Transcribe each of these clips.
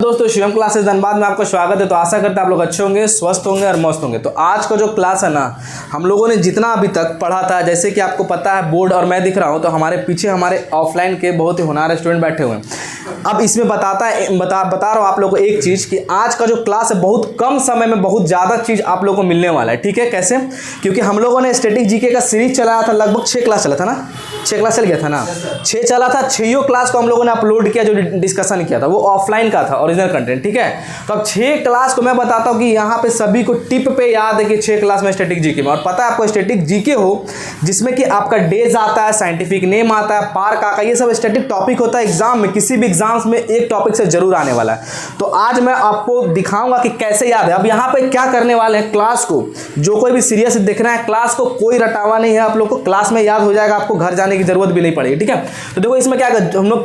दोस्तों, शिवम क्लासेस धनबाद में आपका स्वागत है। तो आशा करते हैं आप लोग अच्छे होंगे, स्वस्थ होंगे और मस्त होंगे। तो आज का जो क्लास है ना, हम लोगों ने जितना अभी तक पढ़ा था, जैसे कि आपको पता है बोर्ड और मैं दिख रहा हूँ, तो हमारे पीछे हमारे ऑफलाइन के बहुत ही होनहार स्टूडेंट बैठे हुए हैं। अब इसमें बता रहा हूँ आप लोगों को एक चीज़ कि आज का जो क्लास है बहुत कम समय में बहुत ज़्यादा चीज़ आप लोगों को मिलने वाला है। ठीक है, कैसे? क्योंकि हम लोगों ने स्टैटिक जीके का सीरीज चलाया था, लगभग 6 क्लास चला था ना, 6 क्लास चल गया था ना, 6 चला था। 6 क्लास को हम लोगों ने अपलोड किया, जो डिस्कशन किया था वो ऑफलाइन का था, ओरिजिनल कंटेंट। ठीक है, तो अब 6 क्लास को मैं बताता हूँ कि यहाँ पे सभी को टिप पे याद है कि 6 क्लास में स्टैटिक जीके में, और पता है आपको स्टैटिक जीके हो जिसमें कि आपका डेज आता है, साइंटिफिक नेम आता है, पार्क आता है, ये सब स्टैटिक टॉपिक होता है। एग्जाम में किसी भी एग्जाम्स में एक टॉपिक से जरूर आने वाला है। तो आज मैं आपको दिखाऊंगा कि कैसे याद है। अब यहाँ पे क्या करने वाले हैं, क्लास को जो कोई भी सीरियस देखना है, क्लास को कोई रटावा नहीं है, आप लोग को क्लास में याद हो जाएगा, आपको घर जाने की जरूरत भी नहीं पड़ेगी। ठीक है, तो देखो इसमें क्या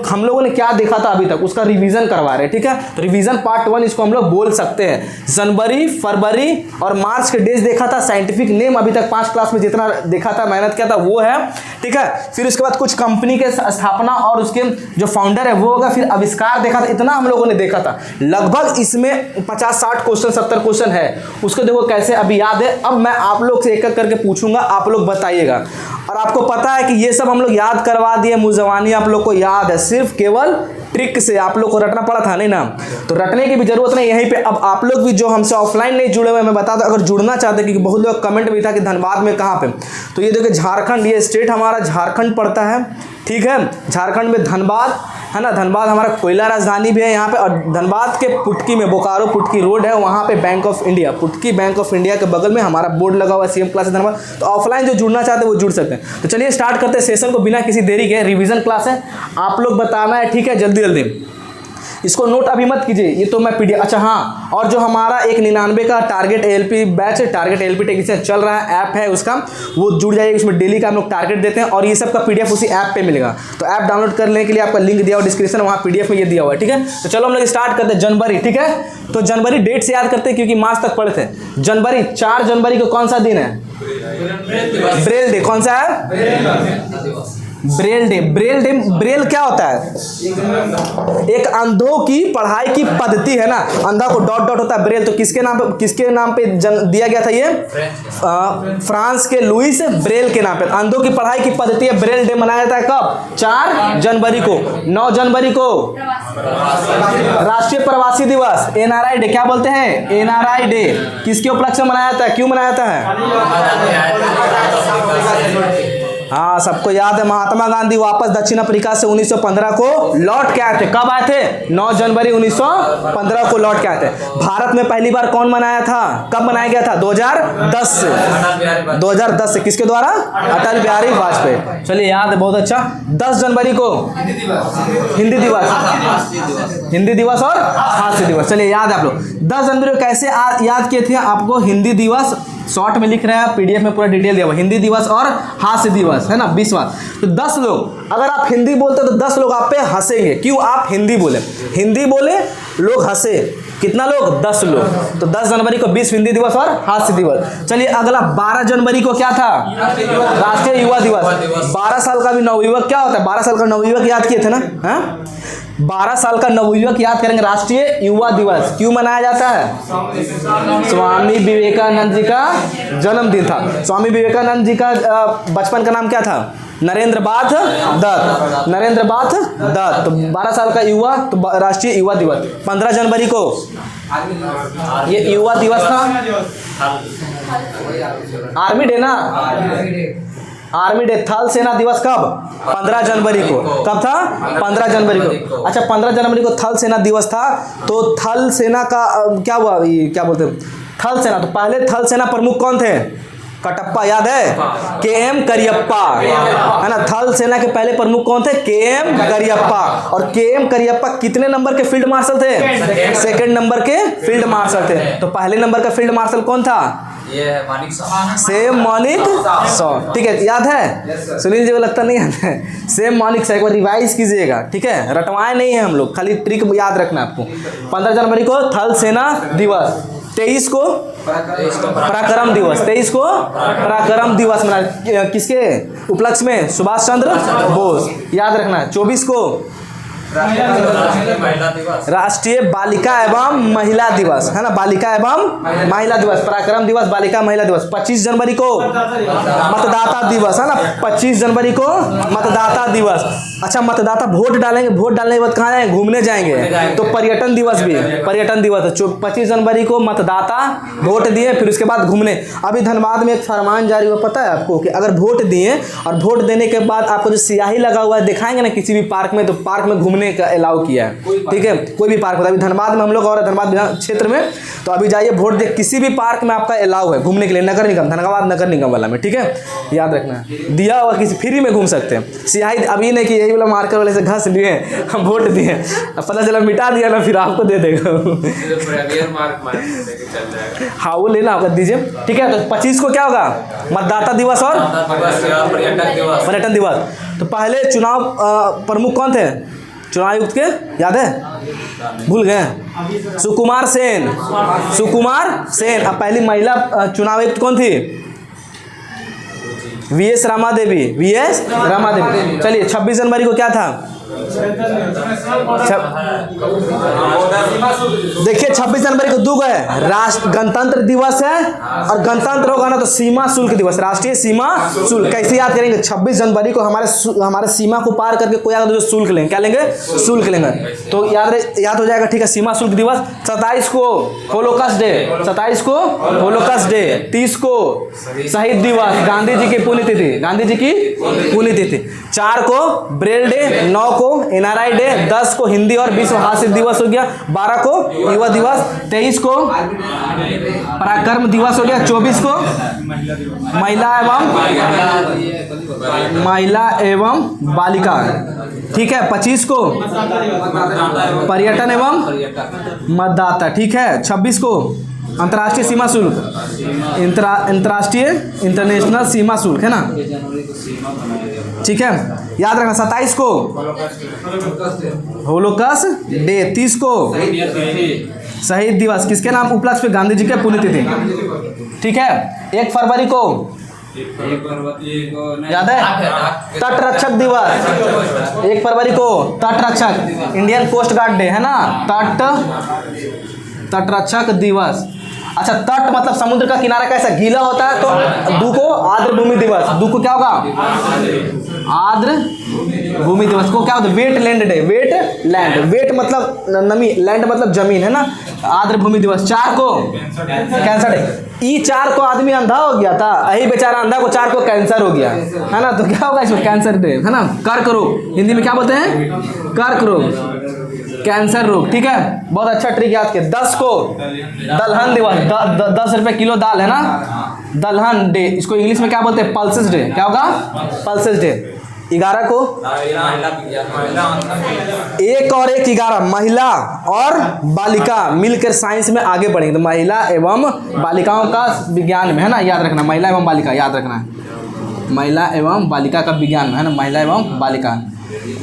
हम लोगों ने क्या देखा था अभी तक, उसका रिवीजन करवा रहे हैं। ठीक है, तो रिवीजन पार्ट 1 इसको हम लोग बोल सकते हैं। जनवरी, फरवरी और मार्च के डेज देखा था। साइंटिफिक नेम अभी तक 5 क्लास में जितना देखा था, मेहनत किया था, वो है। ठीक है, फिर उसके बाद कुछ कंपनी के स्थापना और उसके जो फाउंडर है वो होगा। फिर आविष्कार देखा था, इतना हम लोगों ने देखा था। लगभग इसमें 50-60 क्वेश्चन, 70 क्वेश्चन है। उसको देखो कैसे अभी याद है। अब मैं आप लोग से एक एक करके पूछूंगा, आप लोग बताइएगा। और आपको पता है कि ये सब हम लोग याद करवा दिए, मुजवानी आप लोग को याद है, सिर्फ केवल ट्रिक से। आप लोग को रटना पड़ा था नहीं ना, तो रटने की भी जरूरत नहीं यहीं पे। अब आप लोग भी जो हमसे ऑफलाइन नहीं जुड़े हुए, मैं बता दूं, अगर जुड़ना चाहते, क्योंकि बहुत लोग कमेंट भी था कि धनबाद में कहाँ पे, तो ये देखिए झारखंड, ये स्टेट हमारा झारखंड पड़ता है। ठीक है, झारखंड में धनबाद है ना, धनबाद हमारा कोयला राजधानी भी है यहाँ पे। और धनबाद के पुटकी में बोकारो पुटकी रोड है, वहाँ पे bank of India, Putki bank of India के बगल में हमारा बोर्ड लगा हुआ है, सीएम क्लासेस धनबाद। तो ऑफलाइन जो जुड़ना चाहते हैं वो जुड़ सकते हैं। तो चलिए स्टार्ट करते हैं सेशन को बिना किसी देरी के। रिवीजन क्लास है, आप लोग बताना है। ठीक है, जल्दी जल्दी इसको नोट अभी मत कीजिए, ये तो मैं पीडीएफ। अच्छा हाँ, और जो हमारा 199 का टारगेट एएलपी बैच है, टारगेट एएलपी टेक्नीशियन चल रहा है, ऐप है उसका, वो जुड़ जाइए। उसमें डेली का हम लोग टारगेट देते हैं और ये सब का पीडीएफ उसी ऐप पे मिलेगा। तो ऐप डाउनलोड करने के लिए आपका लिंक दिया हुआ डिस्क्रिप्शन, वहाँ पीडीएफ में ये दिया हुआ है। ठीक है, तो चलो हम लोग स्टार्ट करते हैं। जनवरी, ठीक है, तो जनवरी डेट से याद करते हैं क्योंकि मार्च तक पढ़े थे। जनवरी, 4 जनवरी को कौन सा दिन है? Braille day. कौन सा है? Braille day. Braille day, Braille क्या होता है? एक अंधों की पढ़ाई की पद्धति है ना, अंधा को डॉट डॉट होता है, ब्रेल। तो किसके नाम पे दिया गया था ये? फ्रांस के लुइस ब्रेल के नाम पे अंधों की पढ़ाई की पद्धति है। ब्रेल डे मनाया जाता है कब? 4 जनवरी को। 9 जनवरी को राष्ट्रीय प्रवासी दिवस, एनआरआई डे। क्या बोलते हैं? NRI day. किसके उपलक्ष्य में मनाया जाता है, क्यों मनाया जाता है? हाँ, सबको याद है, महात्मा गांधी वापस दक्षिण अफ्रीका से 1915 को लौट के आए थे। कब आए थे? 9 जनवरी 1915 को लौट के आए थे। भारत में पहली बार कौन मनाया था, कब मनाया गया था? 2010 से। 2010 से किसके द्वारा? अटल बिहारी वाजपेयी। चलिए याद है, बहुत अच्छा। 10 जनवरी को हिंदी दिवस, हिंदी दिवस और हास्य दिवस। चलिए याद है आप लोग 10 जनवरी को कैसे याद किए थे आपको? हिंदी दिवस शॉर्ट में लिख रहे हैं, पीडीएफ में पूरा डिटेल दिया हुआ, हिंदी दिवस और हास्य दिवस है ना, 20 बार। तो 10 लोग, अगर आप हिंदी बोलते तो 10 लोग आप पे हंसेंगे। क्यों? आप हिंदी बोले, हिंदी बोले लोग हंसे। कितना लोग? 10 लोग। तो 10 जनवरी को 20 हिंदी दिवस और हास्य दिवस। चलिए अगला 12 जनवरी को क्या था? राष्ट्रीय युवा दिवस। 12 साल का भी नवयुवक क्या होता है? 12 साल का नवयुवक याद किए थे ना, हाँ? 12 साल का नवयुवक याद करेंगे। राष्ट्रीय युवा दिवस क्यों मनाया जाता है? स्वामी विवेकानंद जी का जन्मदिन था। स्वामी विवेकानंद जी का बचपन का नाम क्या था? नरेंद्र बाथ दत्त। नरेंद्र बाथ दत्त। तो 12 साल का युवा, तो राष्ट्रीय युवा दिवस। 15 जनवरी को ये युवा दिवस था, आर्मी डे ना, आर्मी डे। थल सेना दिवस कब? 15 जनवरी को। कब था? 15 जनवरी को। अच्छा, 15 जनवरी को थल सेना दिवस था। तो थल सेना का क्या हुआ, क्या बोलते हैं, थल सेना। तो पहले थल सेना प्रमुख कौन थे? कटप्पा, याद है? केएम करियप्पा है ना। थल सेना के पहले प्रमुख कौन थे? केएम करियप्पा। और केएम करियप्पा कितने नंबर के फील्ड मार्शल थे? सेकंड नंबर के फील्ड मार्शल थे। तो पहले नंबर का फील्ड मार्शल कौन था? सेम मानिक शॉ। ठीक है, याद है? सुनील जी को लगता नहीं याद है। सेम मानिक शॉ, एक बार रिवाइज कीजिएगा। ठीक है, रटवाए नहीं है हम लोग, खाली ट्रिक याद रखना आपको। 15 जनवरी को थल सेना दिवस। 23 को पराक्रम दिवस। 23 को पराक्रम दिवस मना किसके उपलक्ष्य में? सुभाष चंद्र बोस, याद रखना। 24 को राष्ट्रीय बालिका एवं महिला दिवस है ना, बालिका एवं महिला दिवस, पराक्रम दिवस, बालिका महिला दिवस। 25 जनवरी को मतदाता दिवस है ना, 25 जनवरी को मतदाता दिवस। अच्छा, मतदाता वोट डालेंगे, वोट डालने के बाद कहाँ जाएंगे, घूमने जाएंगे, तो पर्यटन दिवस भी, पर्यटन दिवस 25 जनवरी को मतदाता वोट दिए, फिर उसके बाद घूमने। अभी धनबाद में एक फरमान जारी हुआ, पता है आपको, कि अगर वोट दिए और वोट देने के बाद आपको जो स्याही लगा हुआ है दिखाएंगे ना किसी भी पार्क में, तो पार्क में घूमने का अलाउ किया है, ठीक है, कोई भी पार्क होता है। अभी धनबाद में हम लोग और धनबाद क्षेत्र में, तो अभी जाइए वोट दे, किसी भी पार्क में आपका अलाउ है घूमने के लिए, नगर निगम, धनबाद नगर निगम वाला में, ठीक है, याद रखना है। दिया हुआ किसी फ्री में घूम सकते हैं। स्याही अभी नहीं कि यही वाला मार्कर वाले से घस लिए हम वोट दिए, अब पता चला मिटा दिया ना, फिर आपको दे देगा। हाँ, वो लेना होगा, दीजिए, ठीक है। तो 25 को क्या होगा, मतदाता दिवस और पर्यटन दिवस। तो पहले चुनाव प्रमुख कौन थे चुनाव आयुक्त के, याद है, भूल गए, सुकुमार सेन, सुकुमार सेन। अब पहली महिला चुनाव आयुक्त कौन थी, वीएस रमा देवी, वीएस रमा देवी। चलिए 26 जनवरी को क्या था, देखिए 26 जनवरी को दो है, राष्ट्र गणतंत्र दिवस है, और गणतंत्र होगा ना तो सीमा शुल्क दिवस, राष्ट्रीय सीमा शुल्क। कैसे याद करेंगे, 26 जनवरी को हमारे सीमा को पार करके कोई आएगा तो जो शुल्क लेंगे, क्या लेंगे, शुल्क लेंगे, तो याद हो जाएगा, ठीक है, सीमा शुल्क दिवस। 27 को होलोकास्ट डे, 27 को होलोकास्ट डे, 30 को शहीद दिवस, गांधी जी की पुण्यतिथि, गांधी जी की पुण्यतिथि। 4 को ब्रेल डे, 9 को एनआरआई डे, 10 को हिंदी और विश्व हास्य दिवस हो गया, 12 को युवा दिवस, 23 को पराक्रम दिवस हो गया, 24 को महिला एवं बालिका, ठीक है, 25 को पर्यटन एवं मतदाता, ठीक है, 26 को अंतर्राष्ट्रीय सीमा शुल्क, अंतर्राष्ट्रीय इंटरनेशनल सीमा शुल्क है ना, ठीक है, याद रखना। 27 को होलोकास्ट डे, 30 को शहीद दिवस, किसके नाम उपलक्ष्य पे, गांधी जी के पुण्यतिथि, ठीक है। 1 फरवरी को याद है, तट रक्षक दिवस, 1 फरवरी को तट रक्षक, इंडियन कोस्ट गार्ड डे है ना, तट रक्षक दिवस। अच्छा, तट मतलब समुद्र का किनारा कैसा गीला होता है, तो दू को आर्द्र भूमि दिवस, दू को क्या होगा, आर्द्र भूमि दिवस को क्या होता है, wet land day, wet land, wet मतलब नमी, लैंड मतलब जमीन है ना, आर्द्र भूमि दिवस। 4 को कैंसर डे, ई 4 को आदमी अंधा हो गया था, यही बेचारा अंधा को 4 को कैंसर हो गया है ना, तो क्या होगा इसमें, कैंसर डे है ना, कर्क रोग, हिंदी में क्या बोलते हैं, कर्क रोग, कैंसर रोग, ठीक है, बहुत अच्छा ट्रिक याद किया। 10 को दलहन दिवस, 10 रुपए किलो दाल है ना, दलहन डे, इसको इंग्लिश में क्या बोलते हैं, पल्सेस डे, क्या होगा, पल्सेस डे। 11 को 1 और 1 11, महिला और बालिका मिलकर साइंस में आगे बढ़ेंगे, तो महिला एवं बालिकाओं का विज्ञान में है ना, याद रखना, महिला एवं बालिका याद रखना है, महिला एवं बालिका का विज्ञान में है ना, महिला एवं बालिका।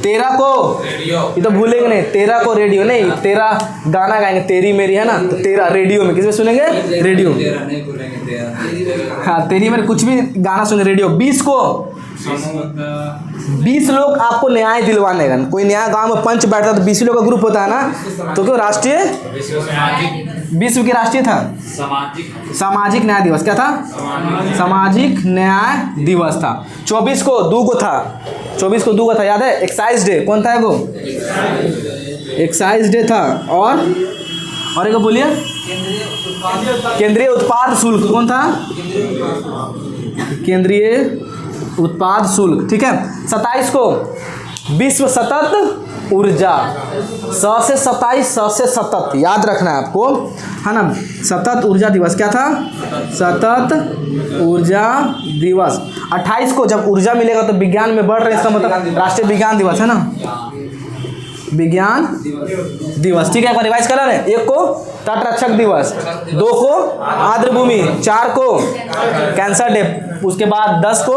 13 को ये तो भूलेंगे नहीं, 13 को रेडियो नहीं, 13 गाना गाएंगे, तेरी मेरी है ना, तो 13 रेडियो में, किसमें सुनेंगे, रेडियो, हाँ, तेरी मेरी कुछ भी गाना सुने, रेडियो। 20 को 20 लोग आपको न्याय दिलवाने का, कोई न्याय गांव में पंच बैठता तो 20 लोग का ग्रुप होता है ना, तो क्यों राष्ट्रीय, विश्व की राष्ट्रीय था सामाजिक न्याय दिवस, क्या था, सामाजिक न्याय दिवस था। 24 को 2 को था, 24 को 2 को था, याद है, एक्साइज डे, कौन था वो, एक्साइज डे था, और एक बोलिए, केंद्रीय उत्पाद शुल्क, कौन था, केंद्रीय उत्पाद शुल्क, ठीक है। 27 को विश्व सतत ऊर्जा, 100 से 27, 100 से सतत याद रखना है आपको, है ना, सतत ऊर्जा दिवस, क्या था, सतत ऊर्जा दिवस। 28 को जब ऊर्जा मिलेगा तो विज्ञान में बढ़ रहे, इसका मतलब राष्ट्रीय विज्ञान दिवस है ना, विज्ञान दिवस, ठीक है, एक बार रिवाइज करा रहे। 1 को तट रक्षक दिवस, 2 को आर्द्र भूमि, 4 को कैंसर डे, उसके बाद 10 को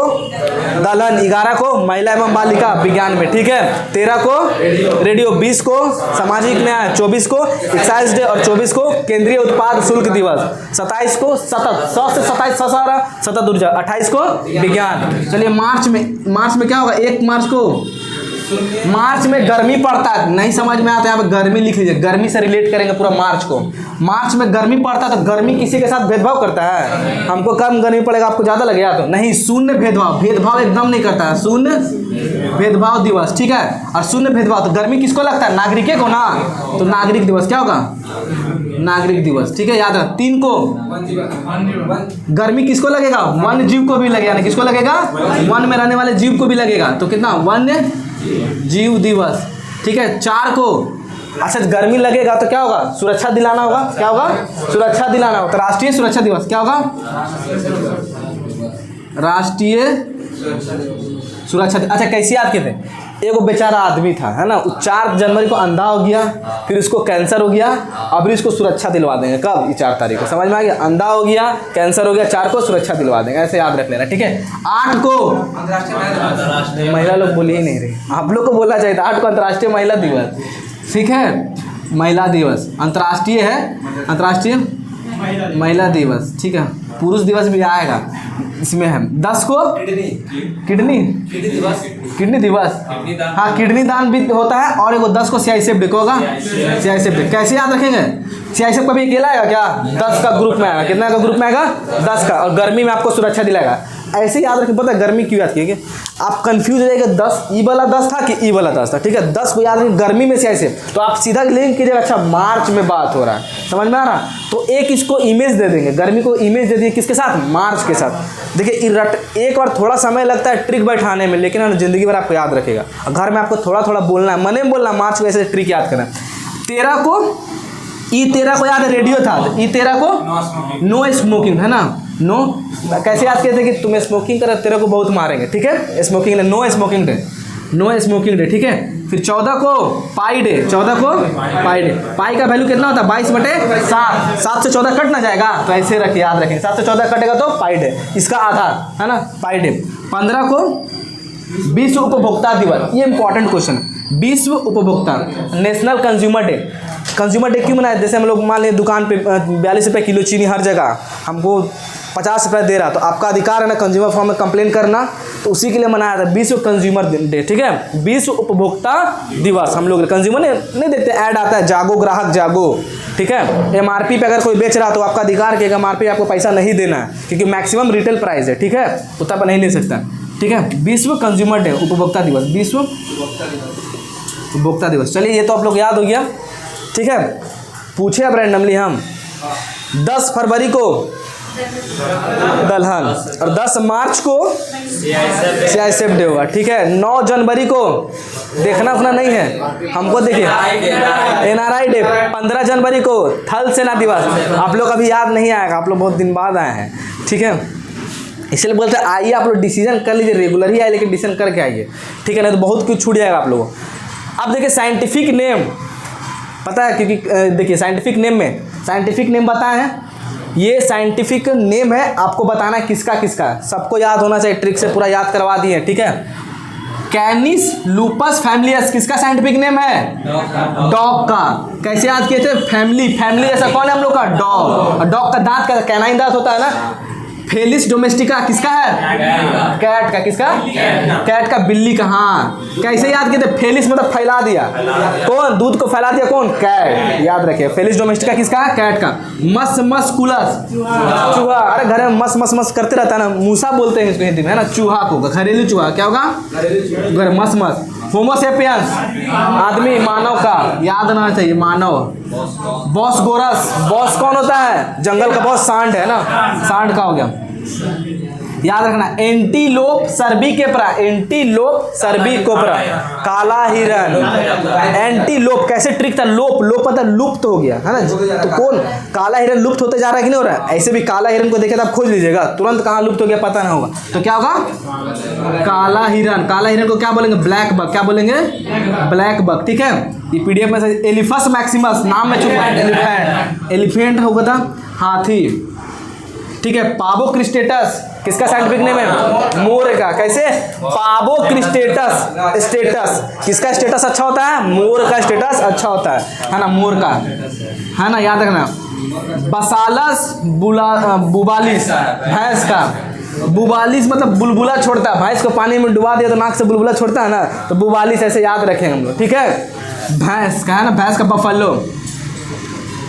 दलहन, 11 को महिला एवं बालिका विज्ञान में, ठीक है, 13 को रेडियो, 20 को सामाजिक न्याय, 24 को एक्साइज डे और 24 को केंद्रीय उत्पाद शुल्क दिवस, 27 को सतत, 100 से 27 सतत ऊर्जा, 28 को विज्ञान। चलिए मार्च में क्या होगा, 1 मार्च को मार्च में गर्मी पड़ता है, नहीं समझ में आता है, यहाँ पे गर्मी लिख लीजिए, गर्मी से रिलेट करेंगे पूरा मार्च को। मार्च में गर्मी पड़ता है तो गर्मी किसी के साथ भेदभाव करता है? हमको कम गर्मी पड़ेगा, आपको ज़्यादा लगेगा तो नहीं, शून्य भेदभाव, भेदभाव एकदम नहीं करता है, शून्य भेदभाव दिवस, ठीक है। और शून्य भेदभाव तो गर्मी किसको लगता है? नागरिक को ना, तो नागरिक दिवस क्या होगा? नागरिक दिवस, ठीक है, याद रख। 3 को गर्मी किसको लगेगा? वन्य जीव को भी लगेगा, यानी किसको लगेगा? वन में रहने वाले जीव को भी लगेगा, तो कितना? वन्य जीव दिवस, ठीक है। 4 को अच्छा गर्मी लगेगा तो क्या होगा? सुरक्षा दिलाना होगा, क्या होगा? सुरक्षा दिलाना होगा, तो राष्ट्रीय सुरक्षा दिवस क्या होगा? राष्ट्रीय सुरक्षा। अच्छा कैसे याद किए थे? एगो बेचारा आदमी था, है ना, 4 जनवरी को अंधा हो गया, फिर उसको कैंसर हो गया, अब इसको सुरक्षा दिलवा देंगे कब? 4 तारीख को, समझ में आ गया? अंधा हो गया, कैंसर हो गया, 4 को सुरक्षा दिलवा देंगे, ऐसे याद रख लेना, ठीक है। 8 को महिला लोग बोल ही नहीं रहे, आप लोग को बोलना चाहिए था। 8 को अंतर्राष्ट्रीय महिला दिवस, ठीक है, महिला दिवस अंतर्राष्ट्रीय है, अंतर्राष्ट्रीय महिला दिवस, ठीक है। पुरुष दिवस भी आएगा इसमें है। 10 को किडनी दिवस, हाँ किडनी दान भी होता है। और एगो 10 को CISF डे होगा, CISF डे कैसे याद रखेंगे? CISF कभी अकेला आएगा क्या? 10 का ग्रुप में आएगा, कितना का ग्रुप में आएगा? 10 का, और गर्मी में आपको सुरक्षा दिलाएगा, ऐसे याद रखें। पता है गर्मी क्यों याद किए? आप कंफ्यूज हो जाएगा, 10 ई वाला 10 था कि ई वाला 10 था, ठीक है। 10 को याद रखें गर्मी में CISF, तो आप सीधा लिंक कीजिएगा, अच्छा मार्च में बात हो रहा है, समझ में आ रहा? तो एक इसको इमेज दे देंगे, गर्मी को इमेज दे दिए किसके साथ? मार्च के साथ। देखिए एक बार थोड़ा समय लगता है ट्रिक बैठाने में, लेकिन जिंदगी भर आपको याद रखेगा। घर में आपको थोड़ा थोड़ा बोलना है, मने में बोलना, मार्च को ऐसे ट्रिक याद करना। 13 को E13 को याद है, रेडियो था, तो E13 को नो स्मोकिंग, है ना, नो। कैसे याद किए थे कि तुम्हें स्मोकिंग करे तेरे को बहुत मारेंगे, ठीक है, smoking day, no smoking day, no smoking day, ठीक है। फिर 14 को पाई डे, 14 को पाई डे, पाई का वैल्यू कितना होता है? 22/7, 7 से 14 कट ना जाएगा, तो ऐसे रखिए, याद रखें, 7 से 14 कटेगा तो पाई डे, इसका आधा, है ना, पाई डे। 15 को विश्व उपभोक्ता दिवस, ये इंपॉर्टेंट क्वेश्चन है, विश्व उपभोक्ता, national consumer day. Consumer day क्यों मनाया? जैसे हम लोग मान लें दुकान पे 42 रुपये किलो चीनी हर जगह हमको 50 रुपये दे रहा, तो आपका अधिकार है ना कंज्यूमर फॉर्म में कंप्लेन करना, तो उसी के लिए मनाया था विश्व कंज्यूमर डे, ठीक है, विश्व उपभोक्ता दिवस। हम लोग कंज्यूमर नहीं देखते, ऐड आता है जागो ग्राहक जागो, ठीक है। MRP पे अगर कोई बेच रहा तो आपका अधिकार कि MRP आपको पैसा नहीं देना है, क्योंकि मैक्सिमम रिटेल प्राइस है, ठीक है, उतना पर नहीं ले सकता, ठीक है। विश्व कंज्यूमर डे, उपभोक्ता दिवस, विश्व उपभोक्ता दिवस। चलिए ये तो आप लोग याद हो गया, ठीक है। पूछे अब रैंडमली हम 10 फरवरी को दलहन, और 10 मार्च को CISF डे होगा, ठीक है। 9 जनवरी को देखना उतना नहीं है हमको, देखिए NRI डे। 15 जनवरी को थल सेना दिवस, आप लोग अभी याद नहीं आएगा, आप लोग बहुत दिन बाद आए हैं, ठीक है, इसलिए बोलते हैं आइए आप लोग डिसीजन कर लीजिए, रेगुलर ही आए लेकिन डिसीजन करके आइए, ठीक है, नहीं तो बहुत कुछ छूट जाएगा आप लोगों को। अब देखिए साइंटिफिक नेम पता है, क्योंकि देखिए साइंटिफिक नेम में, साइंटिफिक नेम बताए हैं, ये साइंटिफिक नेम है, आपको बताना है किसका किसका है, सबको याद होना चाहिए, ट्रिक से पूरा याद करवा दिए, ठीक है। कैनिस लूपस फैमिलियस किसका साइंटिफिक नेम है? डॉग का। कैसे याद किए थे? फैमिली, फैमिली जैसा कौन है हम लोग का? डॉग, और डॉग का दांत का कैनाइन दांत होता है ना। फेलिस डोमेस्टिका किसका है? कैट का। किसका? कैट का, बिल्ली का। हाँ कैसे याद किए थे? फेलिस मतलब फैला दिया, कौन? दूध को फैला दिया, कौन? कैट, याद रखिए। फेलिस डोमेस्टिका किसका है? कैट का। मस मस्कुलस चूहा, अरे घर में मस मस मस करते रहता है ना, मूसा बोलते हैं इसको हिंदी में, है ना, चूहा को, घरेलू चूहा। क्या होगा? घर मस मस। होमोसेपियंस आदमी, मानव का, याद ना चाहिए, मानव। बॉस गोरस, बॉस कौन होता है? जंगल का बॉस सांड है ना, सांड का हो गया, याद रखना। एंटीलोप सर्बिकोप्रा, एंटीलोप सर्बिकोप्रा, काला हिरन। एंटीलोप कैसे ट्रिक था? लोप, लोप पता लुप्त हो गया है ना, तो कौन? काला हिरन लुप्त होते जा रहा है कि नहीं हो रहा है? ऐसे भी काला हिरन को देखे तो आप खोज लीजिएगा, तुरंत कहाँ लुप्त हो गया पता ना होगा, तो क्या होगा? काला हिरन। काला हिरन को क्या बोलेंगे? Black buck. क्या बोलेंगे? ब्लैक बक, ठीक है। ये PDF में से एलिफस मैक्सिमस, नाम में छुपा है, एलिफेंट, एलिफेंट होगा था, हाथी, ठीक है। पाबो क्रिस्टेटस किसका साइंटिफिक नेम है? मोर का। कैसे? पाबो क्रिस्टेटस, स्टेटस किसका स्टेटस अच्छा होता है? मोर का स्टेटस अच्छा होता है ना, मोर का, है ना, याद रखना। बसालस बुबालिस भैंस का, बुबालिस मतलब बुलबुला छोड़ता है, भैंस को पानी में डुबा दिया तो नाक से बुलबुला छोड़ता है ना, तो बुबालिस ऐसे याद रखें हम लोग, ठीक है। भैंस का है ना, भैंस का बफेलो,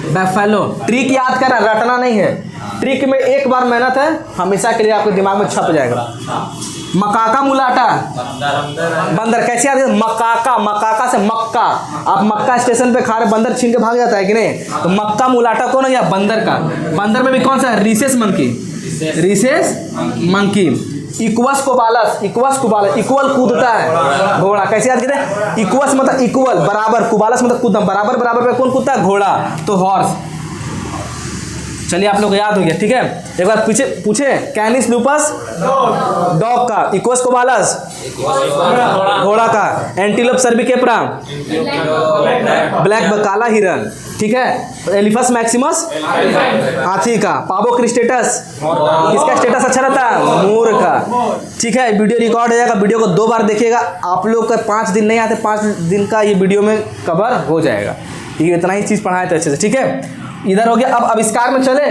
बफेलो। ट्रिक याद करना, रटना नहीं है, ट्रिक में एक बार मेहनत है, हमेशा के लिए आपके दिमाग में छप जाएगा। मकाका मुलाटा, बंदर कैसे याद है, मकाका, मकाका से मक्का, आप मक्का स्टेशन पे खा रहे, बंदर छीन के भाग जाता है कि नहीं, तो मक्का मुलाटा कौन हो गया, बंदर का। बंदर में भी कौन सा है, recess monkey, recess monkey. Equals को बालस, इक्वस को बालस, इक्वल कूदता है घोड़ा, कैसे याद करते हैं, इक्वस मतलब इक्वल बराबर, कुबालस मतलब कूदना, बराबर बराबर पे कौन कूदता है, घोड़ा, तो हॉर्स। चलिए आप लोग को याद हो गया, ठीक है। एक बार पीछे पूछे, कैनिस लूपस डॉग का, इक्वस को बालस घोड़ा का, एंटीलोप सर्विकेप्रा ब्लैक काला हिरन, ठीक है। एलिफस मैक्सिमस हाथी का, पावो क्रिस्टेटस किसका स्टेटस अच्छा रहता है, मोर का, ठीक है। वीडियो रिकॉर्ड हो जाएगा, वीडियो को 2 बार देखिएगा, आप लोग का 5 दिन नहीं आते, 5 दिन का ये वीडियो में कवर हो जाएगा, ठीक है। इतना ही चीज़ पढ़ाए थे अच्छे से, ठीक है। इधर हो गया। अब आविष्कार में चले,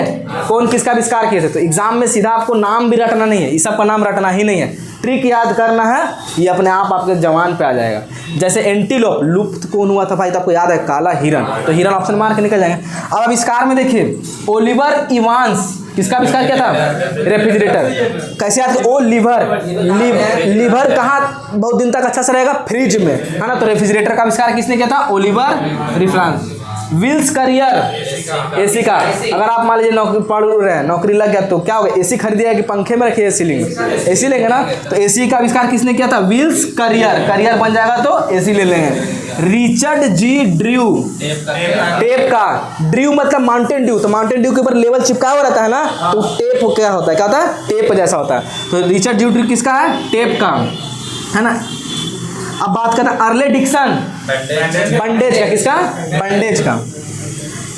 कौन किसका आविष्कार किए थे, तो एग्जाम में सीधा आपको नाम भी रटना नहीं है, इस सब का नाम रटना ही नहीं है, ट्रिक याद करना है, ये अपने आप आपके जवान पे आ जाएगा। जैसे एंटीलोप लुप्त कौन हुआ था भाई, तो आपको याद है, काला हिरन, तो हिरन ऑप्शन मार के निकल जाएंगे। अब आविष्कार में देखिए, ओलिवर इवांस किसका आविष्कार किया था, रेफ्रिजरेटर, कैसे याद, ओ लिवर, लिवर कहाँ बहुत दिन तक अच्छा से रहेगा, फ्रिज में, है ना, तो रेफ्रिजरेटर का आविष्कार किसने किया था, ओलिवर रिफ्रांस। व्हील्स करियर एसी का, अगर आप मान लीजिए नौकरी पढ़ रहे हैं, नौकरी लग गया, तो क्या होगा, एसी खरीदिएगा कि पंखे में रखिए, एसी लेंगे, एसी लेंगे ना, तो एसी का आविष्कार किसने किया था, व्हील्स करियर, करियर बन जाएगा तो एसी ले लेंगे। रिचर्ड जी ड्रू, टेप का, ड्रू मतलब माउंटेन ड्यू, तो माउंटेन ड्यू के ऊपर लेवल चिपका हुआ रहता है ना, तो टेप क्या होता है, क्या होता है, टेप जैसा होता है, तो रिचर्ड जी ड्रू किसका है, टेप का, है ना। अब बात करते हैं अर्ले डिक्सन, बंडेज का, किसका, बंडेज का।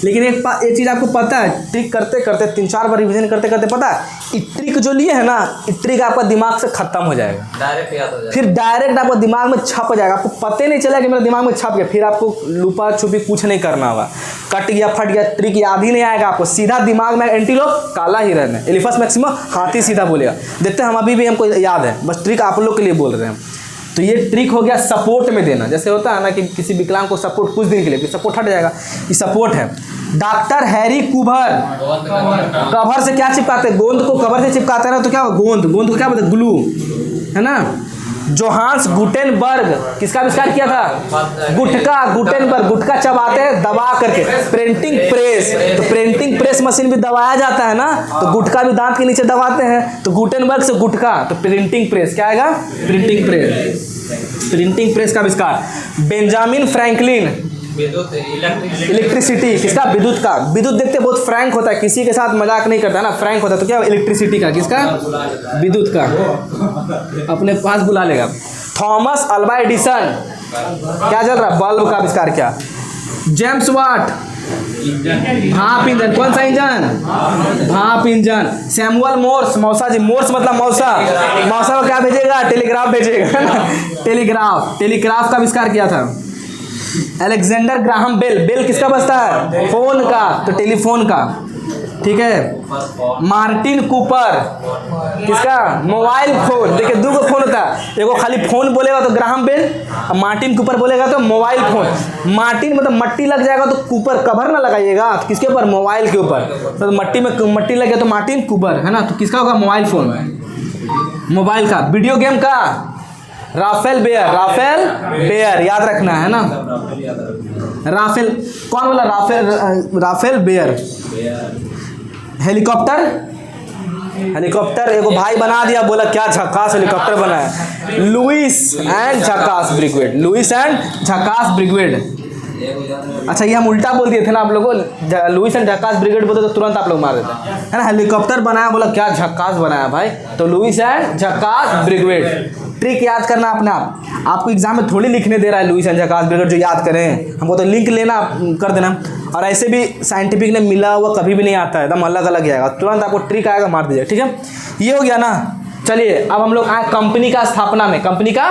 लेकिन एक चीज़ आपको पता है, ट्रिक करते करते 3-4 बार रिवीजन करते करते पता है, ट्रिक जो लिए है ना, ट्रिक आपका दिमाग से खत्म हो जाएगा, डायरेक्ट याद हो जाएगा, फिर डायरेक्ट आपको दिमाग में छप जाएगा, आपको पता नहीं चलेगा कि मेरे दिमाग में छप गया, फिर आपको लुपा छुपी कुछ नहीं करना होगा, कट गया फट गया, ट्रिक याद ही नहीं आएगा आपको, सीधा दिमाग में एंटीलोप काला हिरन है, एलिफस मैक्सिमम हाथी सीधा बोलेगा। देखते हैं हम अभी भी हमको याद है, बस ट्रिक आप लोग के लिए बोल रहे हैं। तो ये ट्रिक हो गया सपोर्ट में देना, जैसे होता है ना कि किसी विकलांग को सपोर्ट कुछ दिन के लिए, सपोर्ट हट जाएगा, ये सपोर्ट है। डॉक्टर हैरी कुबर, कवर से क्या चिपकाते हैं, गोंद को कवर से चिपकाते हैं ना, तो क्या गोंद, गोंद को क्या बोलते हैं, ग्लू, है ना। जोहान्स गुटेनबर्ग किसका आविष्कार किया था, गुटका, गुटेनबर्ग, गुटका चबाते हैं दबा करके, प्रिंटिंग प्रेस, तो प्रिंटिंग प्रेस मशीन भी दबाया जाता है ना, तो गुटका भी दांत के नीचे दबाते हैं, तो गुटेनबर्ग से गुटका, तो प्रिंटिंग प्रेस क्या आएगा, प्रिंटिंग प्रेस, प्रिंटिंग प्रेस का आविष्कार। बेंजामिन फ्रैंकलिन, इलेक्ट्रिसिटी किसका, विद्युत का, विद्युत देखते बहुत फ्रैंक होता है, किसी के साथ मजाक नहीं करता है ना, फ्रैंक होता है, तो क्या इलेक्ट्रिसिटी का, किसका, विद्युत का, अपने पास बुला लेगा। थॉमस अल्वा एडिसन क्या चल रहा है, बल्ब का आविष्कार किया। जेम्स वाट भाप इंजन, कौन सा इंजन, भाप इंजन। सैमुअल मोर्स, मौसा जी, मोर्स मतलब मौसा, मौसा को क्या भेजेगा, टेलीग्राफ भेजेगा, टेलीग्राफ, टेलीग्राफ का आविष्कार किया था। अलेक्जेंडर ग्राहम बेल, बेल किसका बजता है, फोन का, तो टेलीफोन का, ठीक है। मार्टिन कूपर किसका, मोबाइल फोन, देखिए 2 फोन होता है, एगो खाली फोन बोलेगा तो ग्राहम बेल, और मार्टिन कूपर बोलेगा तो मोबाइल फोन। मार्टिन मतलब मट्टी लग जाएगा तो कूपर, कवर ना लगाइएगा, तो किसके ऊपर, मोबाइल के ऊपर, तो मट्टी में मट्टी लग गया तो मार्टिन कूपर, है ना, तो किसका होगा, मोबाइल फोन, मोबाइल का। वीडियो गेम का राफेल बेयर, राफेल बेयर याद रखना है ना, राफेल कौन बोला, Rafael, Rafael Bear. Helicopter, helicopter एगो भाई बना दिया, बोला क्या झकास हेलीकॉप्टर बना है, लुइस एंड झकास ब्रिगेड, लुइस एंड झकास ब्रिगेड। अच्छा ये हम उल्टा बोल दिए थे ना आप लोगों को, लुइस एंड झकास ब्रिगेड बोलते तो तुरंत आप लोग मार देते है ना। हेलीकॉप्टर बनाया, बोला क्या झकास बनाया भाई, तो लुइस एंड झकास ब्रिगेड। ट्रिक याद करना अपने आप, आपको एग्जाम में थोड़ी लिखने दे रहा है लुइस एंड झकास ब्रिगेड जो याद करें, हमको तो लिंक लेना कर देना, और ऐसे भी साइंटिफिक ने मिला हुआ कभी भी नहीं आता है, एकदम अलग अलग आएगा, तुरंत आपको ट्रिक आएगा मार दीजिए, ठीक है। ये हो गया ना, चलिए अब हम लोग आए कंपनी का स्थापना में। कंपनी का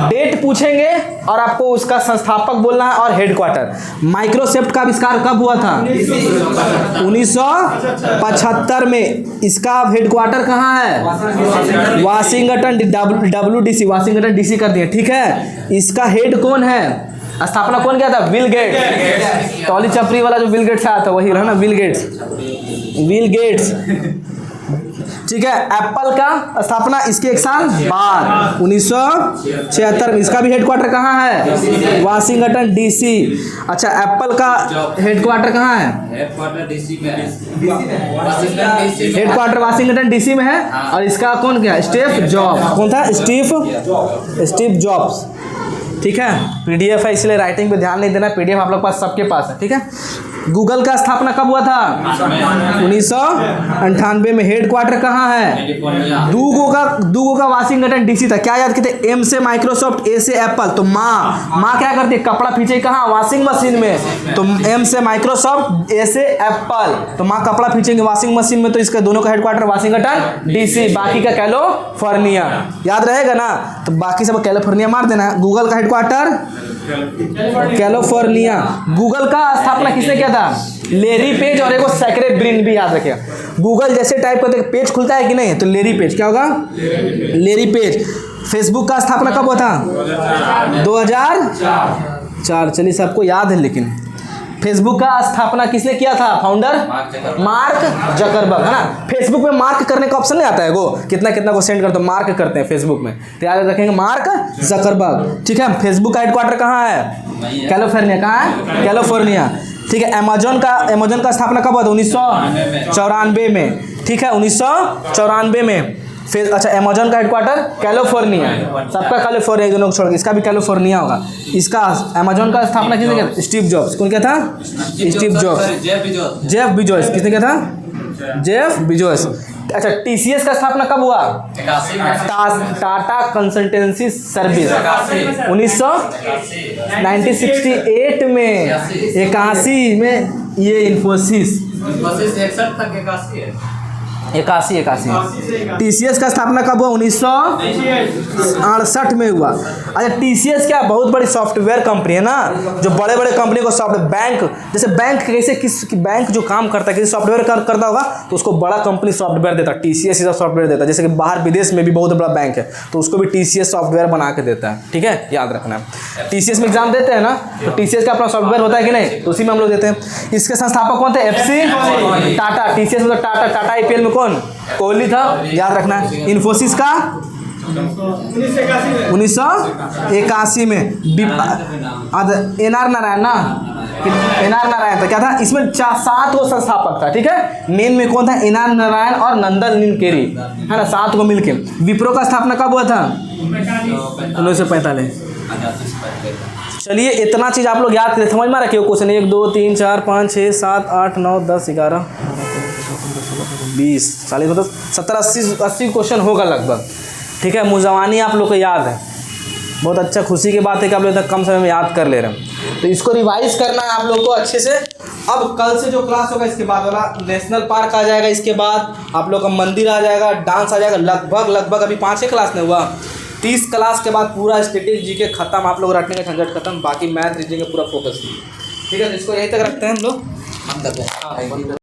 डेट पूछेंगे और आपको उसका संस्थापक बोलना है और हेडक्वार्टर। माइक्रोसॉफ्ट का आविष्कार कब हुआ था? 1975 में। इसका हेडक्वार्टर कहाँ है? वाशिंगटन, WDC, वाशिंगटन DC कर दिए, ठीक है। इसका हेड कौन है? स्थापना कौन किया था? Bill Gates. टॉली चपरी वाला जो बिल गेट्स आया था वही रहा ना, बिल गेट्स। ठीक है। एप्पल का स्थापना इसके एक साल बाद 1976 में। इसका भी हेडक्वार्टर कहाँ है? Washington DC। अच्छा, एप्पल का हेडक्वार्टर कहाँ है? हेडक्वार्टर वाशिंगटन DC में है। और इसका कौन क्या? Steve jobs. कौन था? स्टीव जॉब्स, ठीक है। PDF है इसलिए राइटिंग पे ध्यान नहीं देना, PDF आप लोग पास सबके पास है, ठीक है। गूगल का स्थापना कब हुआ था? 1998 में। हेडक्वार्टर कहाँ है? दूगो का वाशिंगटन DC था। क्या याद करते? M से माइक्रोसॉफ्ट, A से एप्पल। तो माँ क्या करती है? कपड़ा खींचे कहाँ? वॉशिंग मशीन में। तो M से माइक्रोसॉफ्ट, A से एप्पल। तो माँ कपड़ा खींचेंगे वॉशिंग मशीन में, तो इसका दोनों का हेडक्वार्टर वाशिंगटन DC, बाकी का कैलिफोर्निया। याद रहेगा ना? तो बाकी सब कैलिफोर्निया मार देना। गूगल का हेडक्वार्टर कैलिफोर्निया। गूगल का स्थापना किसने किया था? लेरी पेज और एक सैकरे ब्रिन भी याद रखिएगा। गूगल जैसे टाइप करते पेज खुलता है कि नहीं, तो लेरी पेज। क्या होगा? Larry Page. फेसबुक का स्थापना कब हुआ था? 2004। चलिए सबको याद है। लेकिन फेसबुक का स्थापना किसने किया था? फाउंडर मार्क जकरबर्ग, है ना। फेसबुक में मार्क करने का ऑप्शन नहीं आता है, वो कितना को सेंड करते हो, मार्क करते हैं फेसबुक में। तो याद रखेंगे मार्क जकरबर्ग, ठीक है। फेसबुक का हेडक्वार्टर कहाँ है? कैलिफोर्निया। कहाँ है? कैलिफोर्निया, ठीक है। अमेजोन का स्थापना कब हुआ था? 1994 में, ठीक है। 1994 में। फिर अच्छा, अमेजोन का हेडक्वार्टर कैलिफोर्निया। सबका कैलिफोर्निया, दोनों को छोड़ के इसका भी कैलिफोर्निया होगा। इसका अमेजोन का स्थापना किसने किया? Steve jobs. कौन क्या था? Steve jobs. Jeff Bezos. किसने किया था? Jeff Bezos. अच्छा, TCS का स्थापना कब हुआ? Tata consultancy service. 1968 में। 81 में ये इन्फोसिस। 81। TCS का स्थापना कब हुआ? 1968 में हुआ। अच्छा, TCS क्या बहुत बड़ी सॉफ्टवेयर कंपनी है ना, जो बड़े बड़े कंपनी को सॉफ्टवेयर, बैंक जैसे बैंक कैसे किस बैंक जो काम करता है, किसी सॉफ्टवेयर करता होगा तो उसको बड़ा कंपनी सॉफ्टवेयर देता है। TCS ही सॉफ्टवेयर देता है। जैसे कि बाहर विदेश में भी बहुत बड़ा बैंक है तो उसको भी TCS सॉफ्टवेयर बना के देता है, ठीक है। याद रखना है। TCS में एग्जाम देते हैं ना, तो TCS का अपना सॉफ्टवेयर होता है कि नहीं, तो उसी में हम लोग देते हैं। इसके संस्थापक कौन थे? FC टाटा। TCS में टाटा IPL में कौन? कोहली था, याद रखना है। इन्फोसिस का 1981 में। NR नारायण ना, NR नारायण था। क्या था इसमें? 7 को संस्थापक था, ठीक है। मेन में कौन था? NR नारायण और नंदन नीलकेरी, है ना, 7 को मिलके। विप्रो का स्थापना कब हुआ था? 1945। चलिए इतना चीज आप लोग याद करें, समझ में रखिए क्वेश्चन। 1 2 3 4 5 6 7 8 9 10 11 20 40 मतलब 70 80 क्वेश्चन होगा लगभग, ठीक है। मुजवानी आप लोग को याद है, बहुत अच्छा, खुशी की बात है कि आप लोग इतना कम समय में याद कर ले रहे हैं। तो इसको रिवाइज करना है आप लोग को अच्छे से। अब कल से जो क्लास होगा इसके बाद वाला नेशनल पार्क आ जाएगा, इसके बाद आप लोग का मंदिर आ जाएगा, डांस आ जाएगा। लगभग अभी 5 क्लास नहीं हुआ, 30 क्लास के बाद पूरा स्टैटिक जीके खत्म। आप लोग रटने का झंझट खत्म, बाकी मैथ रीजनिंग का पूरा फोकस, ठीक है। तो इसको यहीं तक रखते हैं हम लोग।